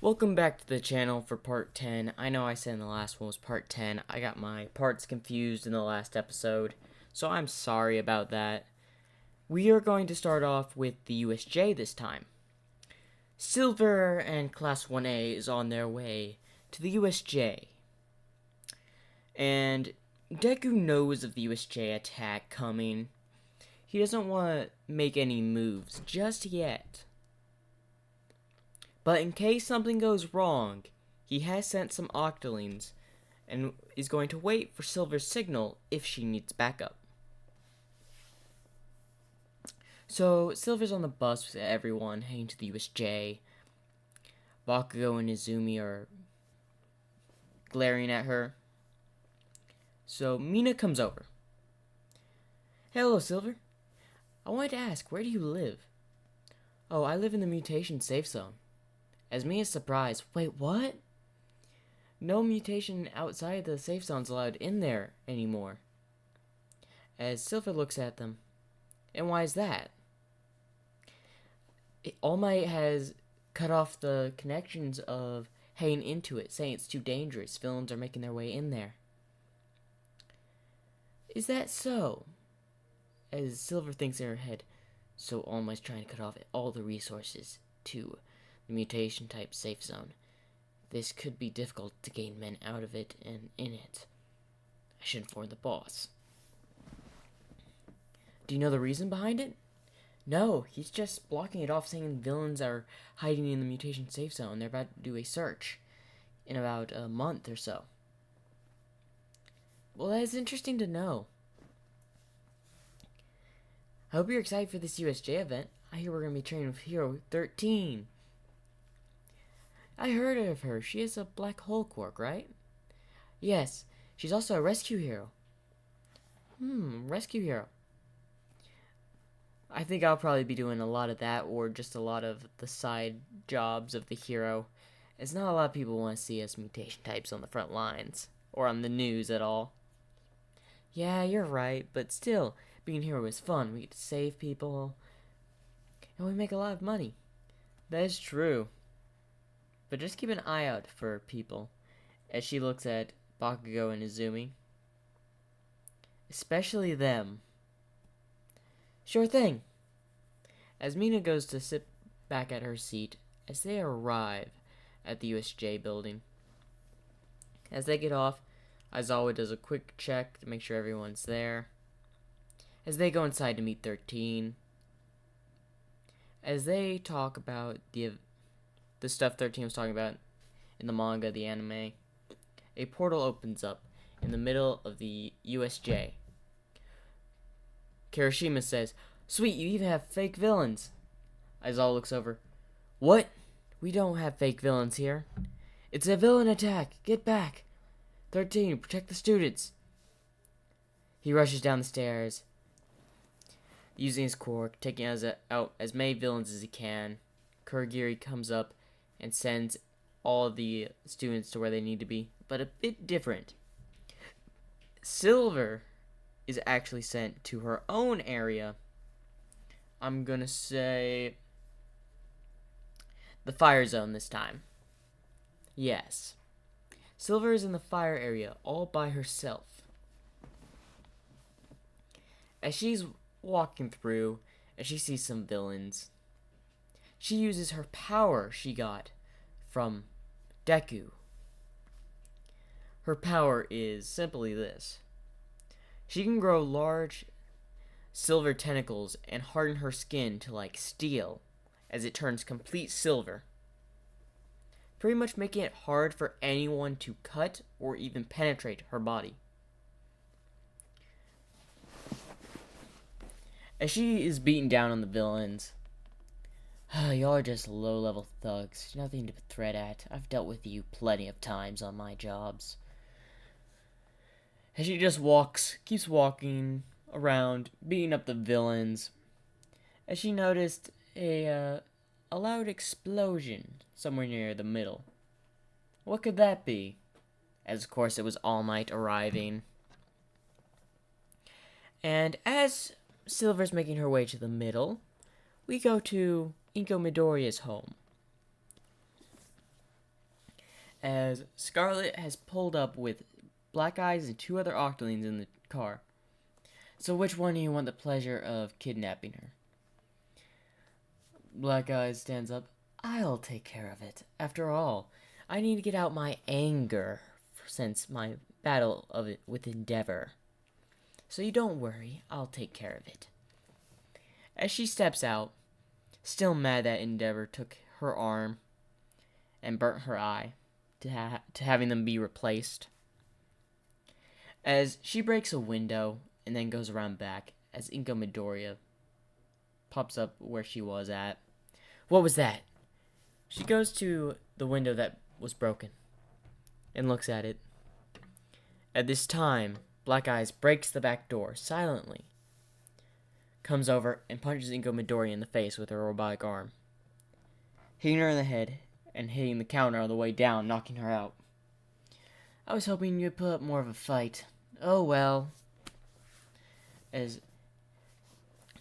Welcome back to the channel for part 10. I know I said in the last one was part 10. I got my parts confused in the last episode, so I'm sorry about that. We are going to start off with the USJ this time. Silver and Class 1A is on their way to the USJ. And Deku knows of the USJ attack coming. He doesn't want to make any moves just yet. But in case something goes wrong, he has sent some octolings and is going to wait for Silver's signal if she needs backup. So Silver's on the bus with everyone heading to the USJ. Bakugo and Izumi are glaring at her. So Mina comes over. Hello, Silver. I wanted to ask, where do you live? Oh, I live in the mutation safe zone. As Mina's surprised, wait, what? No mutation outside the safe zone's allowed in there anymore. As Silver looks at them. And why is that? All Might has cut off the connections of heading into it, saying it's too dangerous. Villains are making their way in there. Is that so? As Silver thinks in her head, so All Might's trying to cut off all the resources to the mutation type safe zone. This could be difficult to gain men out of it and in it. I should inform the boss. Do you know the reason behind it? No, he's just blocking it off, saying villains are hiding in the mutation safe zone. They're about to do a search in about a month or so. Well, that is interesting to know. I hope you're excited for this USJ event. I hear we're going to be training with Hero 13. I heard of her. She is a black hole quark, right? Yes, she's also a rescue hero. Rescue hero. I think I'll probably be doing a lot of that, or just a lot of the side jobs of the hero. It's not a lot of people want to see us mutation types on the front lines, or on the news at all. Yeah, you're right, but still, being a hero is fun. We get to save people, and we make a lot of money. That is true. But just keep an eye out for people, as she looks at Bakugo and Izumi. Especially them. Sure thing. As Mina goes to sit back at her seat, as they arrive at the USJ building. As they get off, Aizawa does a quick check to make sure everyone's there. As they go inside to meet 13. As they talk about the stuff 13 was talking about in the manga, the anime, a portal opens up in the middle of the USJ. Kirishima says, "Sweet, you even have fake villains." Aizawa looks over. "What? We don't have fake villains here. It's a villain attack. Get back. 13, protect the students." He rushes down the stairs, using his quirk, taking out as many villains as he can. Kurogiri comes up and sends all of the students to where they need to be, but a bit different. Silver is actually sent to her own area. I'm gonna say the fire zone this time. Yes. Silver is in the fire area all by herself. As she's walking through, and she sees some villains, she uses her power she got from Deku. Her power is simply this. She can grow large silver tentacles and harden her skin to like steel as it turns complete silver, pretty much making it hard for anyone to cut or even penetrate her body. As she is beating down on the villains, y'all are just low-level thugs, nothing to threat at. I've dealt with you plenty of times on my jobs. As she just keeps walking around, beating up the villains, as she noticed a loud explosion somewhere near the middle. What could that be? As of course it was All Might arriving. And as Silver's making her way to the middle, we go to Inko Midoriya's home. as Scarlet has pulled up with Black Eyes and 2 other octolings in the car. So which one do you want the pleasure of kidnapping her? Black Eyes stands up. I'll take care of it. After all, I need to get out my anger since my battle of it with Endeavor. So you don't worry, I'll take care of it. As she steps out, still mad that Endeavor took her arm and burnt her eye to having them be replaced. As she breaks a window and then goes around back as Inko Midoriya pops up where she was at. What was that? She goes to the window that was broken and looks at it. At this time, Black Eyes breaks the back door silently, comes over and punches Inko Midoriya in the face with her robotic arm, hitting her in the head and hitting the counter on the way down, knocking her out. I was hoping you'd put up more of a fight. Oh well. As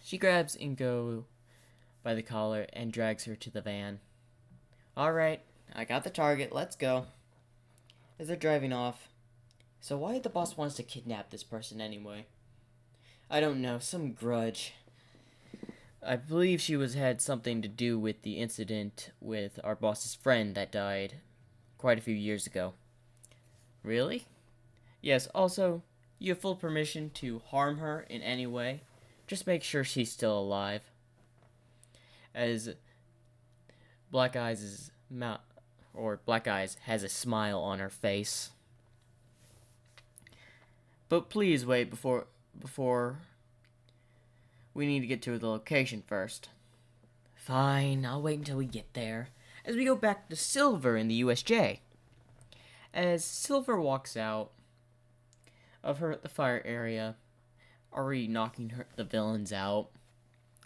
she grabs Inko by the collar and drags her to the van. Alright, I got the target, let's go. As they're driving off. So why did the boss want us to kidnap this person anyway? I don't know, some grudge. I believe she had something to do with the incident with our boss's friend that died quite a few years ago. Really? Yes, also, you have full permission to harm her in any way. Just make sure she's still alive. As Black Eyes has a smile on her face. But please wait before we need to get to the location first. Fine, I'll wait until we get there. As we go back to Silver in the USJ. As Silver walks out of the fire area, already knocking the villains out,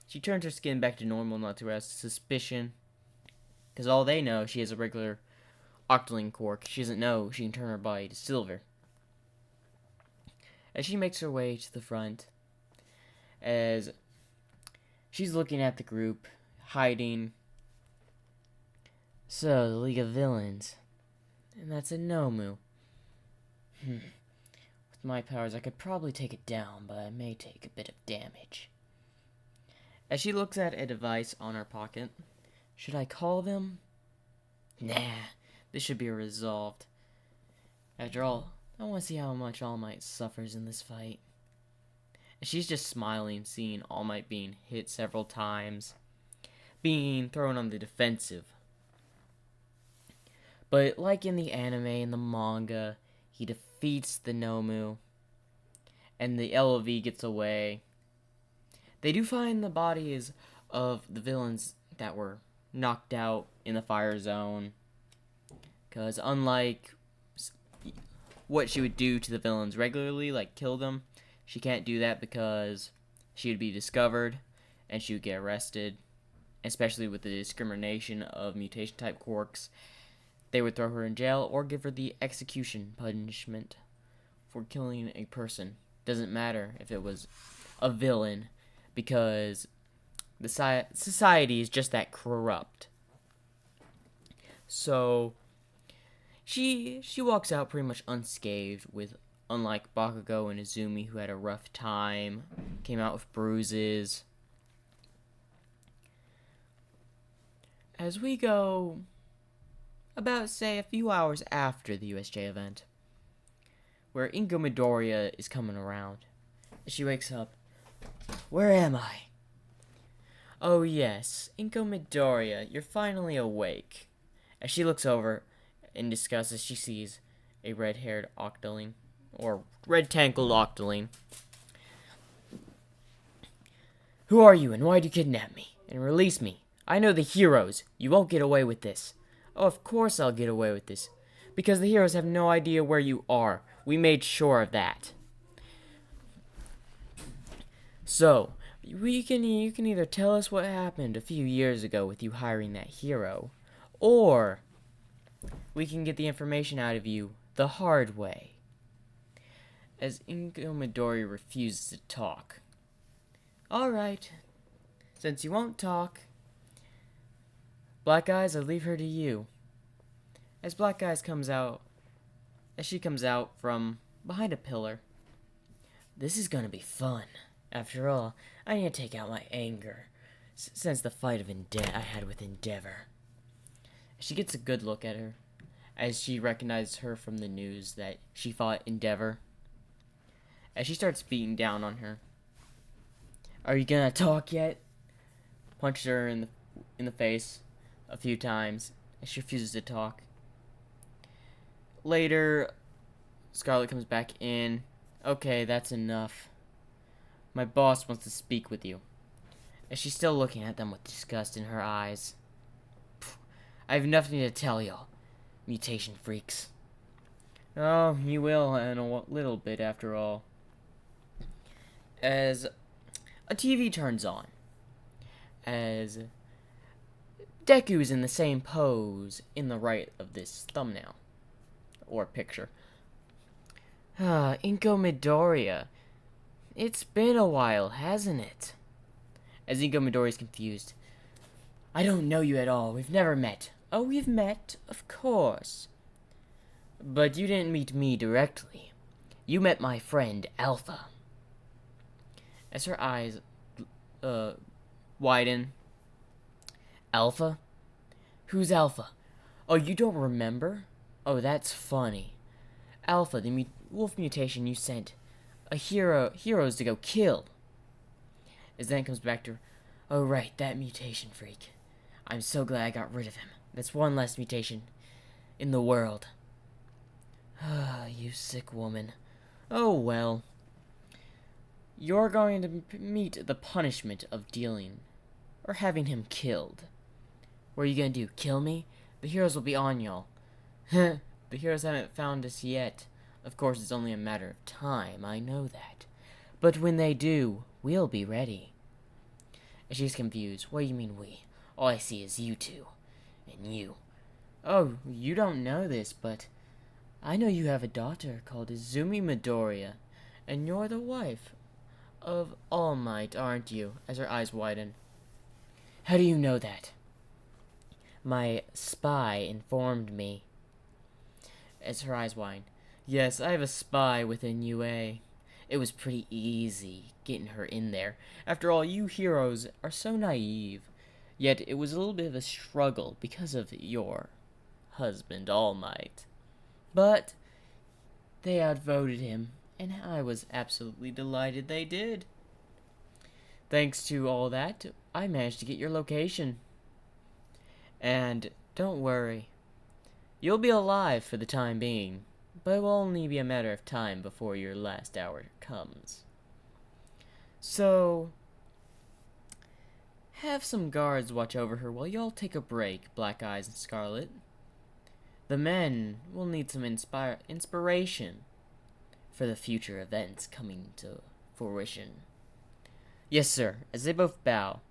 she turns her skin back to normal not to arouse suspicion. Because all they know, she has a regular octoling quirk. She doesn't know she can turn her body to silver. As she makes her way to the front, as she's looking at the group, hiding. So, the League of Villains. And that's a Nomu. With my powers, I could probably take it down, but I may take a bit of damage. As she looks at a device on her pocket, should I call them? Nah, this should be resolved. After all, I want to see how much All Might suffers in this fight. And she's just smiling, seeing All Might being hit several times, being thrown on the defensive. But like in the anime and the manga, he defeats the Nomu, and the LOV gets away. They do find the bodies of the villains that were knocked out in the fire zone, because unlike what she would do to the villains regularly, like kill them, she can't do that because she would be discovered and she would get arrested, especially with the discrimination of mutation type quirks. They would throw her in jail or give her the execution punishment for killing a person. Doesn't matter if it was a villain, because the society is just that corrupt. So she walks out pretty much unscathed, with unlike Bakugo and Izumi, who had a rough time, came out with bruises. As we go about, say, a few hours after the USJ event, where Inko Midoriya is coming around. She wakes up. Where am I? Oh yes, Inko Midoriya, you're finally awake. As she looks over in disgust as she sees a red-haired octoling, or red-tangled octoling. Who are you and why'd you kidnap me? And release me. I know the heroes. You won't get away with this. Oh, of course I'll get away with this. Because the heroes have no idea where you are. We made sure of that. So, you can either tell us what happened a few years ago with you hiring that hero, or we can get the information out of you the hard way. As Inko Midoriya refuses to talk. Alright, since you won't talk, Black Eyes, I'll leave her to you. As she comes out from behind a pillar. This is gonna be fun. After all, I need to take out my anger since the fight of I had with Endeavor. She gets a good look at her as she recognizes her from the news that she fought Endeavor. As she starts beating down on her. Are you gonna talk yet? Punches her in the face a few times as she refuses to talk. Later, Scarlet comes back in. Okay, that's enough. My boss wants to speak with you. As she's still looking at them with disgust in her eyes. I have nothing to tell y'all, mutation freaks. Oh, you will in a little bit after all. As a TV turns on. As Deku is in the same pose in the right of this thumbnail. Or picture. Inko Midoriya. It's been a while, hasn't it? As Inko Midoriya is confused. I don't know you at all. We've never met. Oh, we've met? Of course. But you didn't meet me directly. You met my friend, Alpha. As her eyes widen. Alpha? Who's Alpha? Oh, you don't remember? Oh, that's funny. Alpha, the wolf mutation you sent heroes to go kill. As then it comes back to, oh right, that mutation freak. I'm so glad I got rid of him. That's one less mutation in the world. You sick woman. Oh well. You're going to meet the punishment of dealing or having him killed. What are you gonna do? Kill me? The heroes will be on y'all. The heroes haven't found us yet. Of course, it's only a matter of time, I know that. But when they do, we'll be ready. And she's confused. What do you mean we? All I see is you two. And you. Oh, you don't know this, but I know you have a daughter called Izumi Midoriya. And you're the wife of All Might, aren't you? As her eyes widen. How do you know that? My spy informed me. As her eyes widen. Yes, I have a spy within UA. It was pretty easy getting her in there. After all, you heroes are so naive. Yet it was a little bit of a struggle because of your husband, All Might. But they outvoted him, and I was absolutely delighted they did. Thanks to all that, I managed to get your location. And don't worry. You'll be alive for the time being, but it will only be a matter of time before your last hour comes. So, have some guards watch over her while y'all take a break, Black Eyes and Scarlet. The men will need some inspiration for the future events coming to fruition. Yes, sir, as they both bow.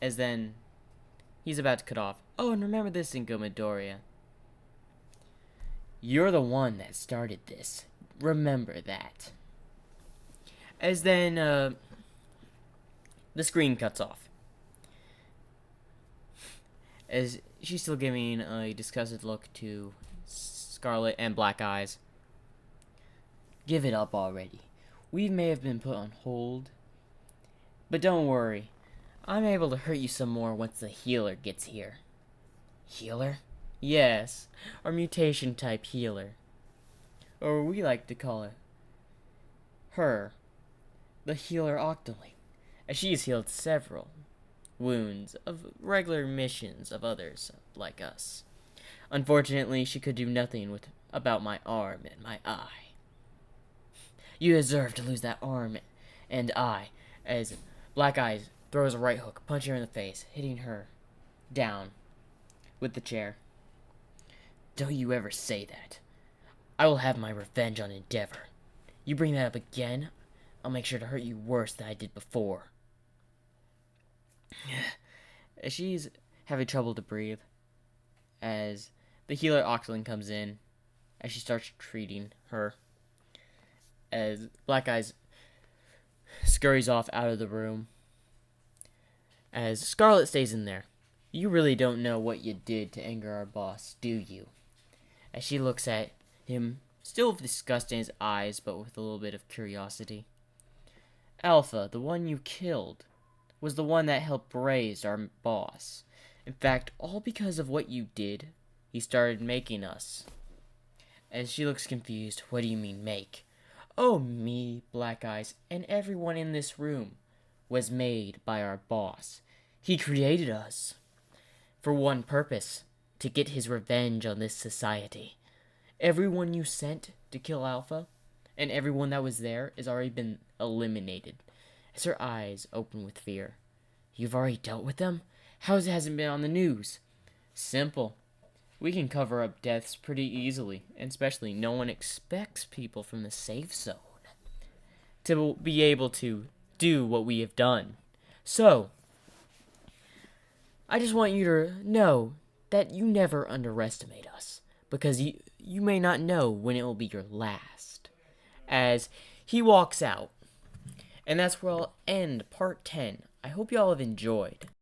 As then, he's about to cut off. Oh, and remember this, Inko Midoriya. You're the one that started this. Remember that. As then, the screen cuts off. As she's still giving a disgusted look to Scarlet and Black Eyes. Give it up already. We may have been put on hold. But don't worry. I'm able to hurt you some more once the healer gets here. Healer? Yes, our mutation type healer. Or we like to call it her, the healer octoling, as she has healed several wounds of regular missions of others like us. Unfortunately, she could do nothing about my arm and my eye. You deserve to lose that arm and eye, as Black Eyes throws a right hook, punching her in the face, hitting her down with the chair. Don't you ever say that. I will have my revenge on Endeavor. You bring that up again, I'll make sure to hurt you worse than I did before. She's having trouble to breathe as the healer octoling comes in as she starts treating her. As Black Eyes scurries off out of the room. As Scarlet stays in there. You really don't know what you did to anger our boss, do you? As she looks at him, still with disgust in his eyes, but with a little bit of curiosity. Alpha, the one you killed, was the one that helped raise our boss. In fact, all because of what you did, he started making us. As she looks confused, what do you mean make? Oh, me, Black Eyes, and everyone in this room was made by our boss. He created us for one purpose, to get his revenge on this society. Everyone you sent to kill Alpha, and everyone that was there, has already been eliminated. As her eyes open with fear. You've already dealt with them? How it hasn't been on the news? Simple. We can cover up deaths pretty easily, and especially no one expects people from the safe zone to be able to do what we have done. So, I just want you to know that you never underestimate us, because you may not know when it will be your last. As he walks out. And that's where I'll end part 10. I hope y'all have enjoyed.